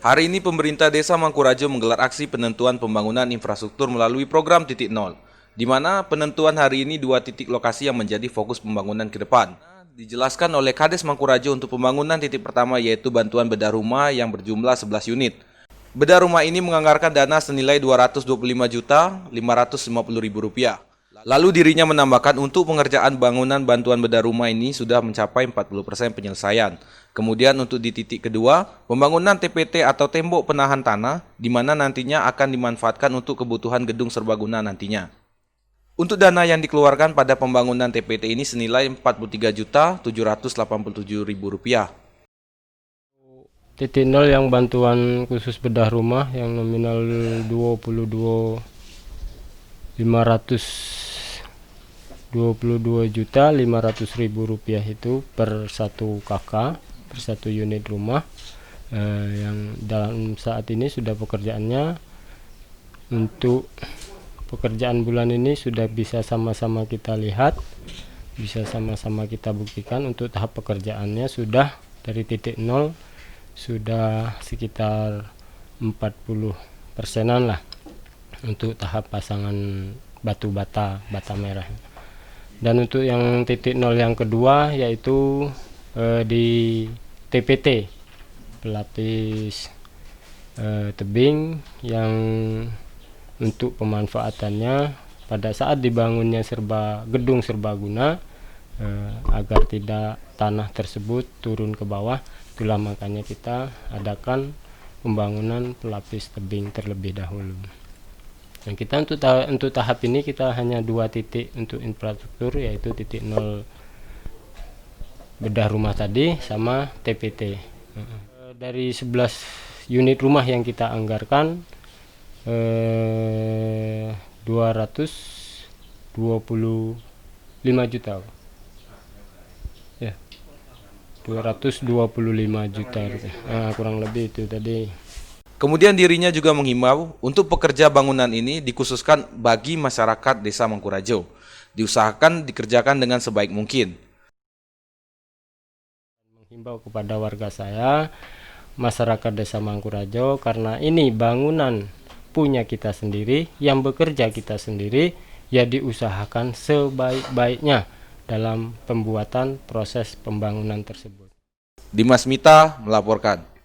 Hari ini pemerintah Desa Mangkurajo menggelar aksi penentuan pembangunan infrastruktur melalui program titik nol, di mana penentuan hari ini 2 titik lokasi yang menjadi fokus pembangunan ke depan. Dijelaskan oleh Kades Mangkurajo untuk pembangunan titik pertama yaitu bantuan bedah rumah yang berjumlah 11 unit. Bedah rumah ini menganggarkan dana senilai Rp225.550.000. Lalu dirinya menambahkan untuk pengerjaan bangunan bantuan bedah rumah ini sudah mencapai 40% penyelesaian. Kemudian untuk di titik kedua, pembangunan TPT atau tembok penahan tanah, di mana nantinya akan dimanfaatkan untuk kebutuhan gedung serbaguna nantinya. Untuk dana yang dikeluarkan pada pembangunan TPT ini senilai Rp43.787.000. Titik nol yang bantuan khusus bedah rumah yang nominal 22.500.000 rupiah itu per 1 KK, per 1 unit rumah, yang dalam saat ini sudah pekerjaannya. Untuk pekerjaan bulan ini sudah bisa sama-sama kita lihat, bisa sama-sama kita buktikan. Untuk tahap pekerjaannya sudah dari titik nol sudah sekitar 40%-an lah untuk tahap pasangan batu bata merah. Dan untuk yang titik nol yang kedua yaitu di TPT, pelapis tebing, yang untuk pemanfaatannya pada saat dibangunnya gedung serbaguna, agar tidak tanah tersebut turun ke bawah. Itulah makanya kita adakan pembangunan pelapis tebing terlebih dahulu. Dan kita untuk tahap ini kita hanya 2 titik untuk infrastruktur, yaitu titik nol bedah rumah tadi sama TPT. Dari 11 unit rumah yang kita anggarkan, 225 juta. Ya, 225 juta rupiah. Kurang lebih itu tadi. Kemudian dirinya juga menghimbau untuk pekerja bangunan ini dikhususkan bagi masyarakat Desa Mangkurajo. Diusahakan dikerjakan dengan sebaik mungkin. Menghimbau kepada warga saya, masyarakat Desa Mangkurajo, karena ini bangunan punya kita sendiri, yang bekerja kita sendiri, ya diusahakan sebaik-baiknya dalam pembuatan proses pembangunan tersebut. Dimas Mita melaporkan.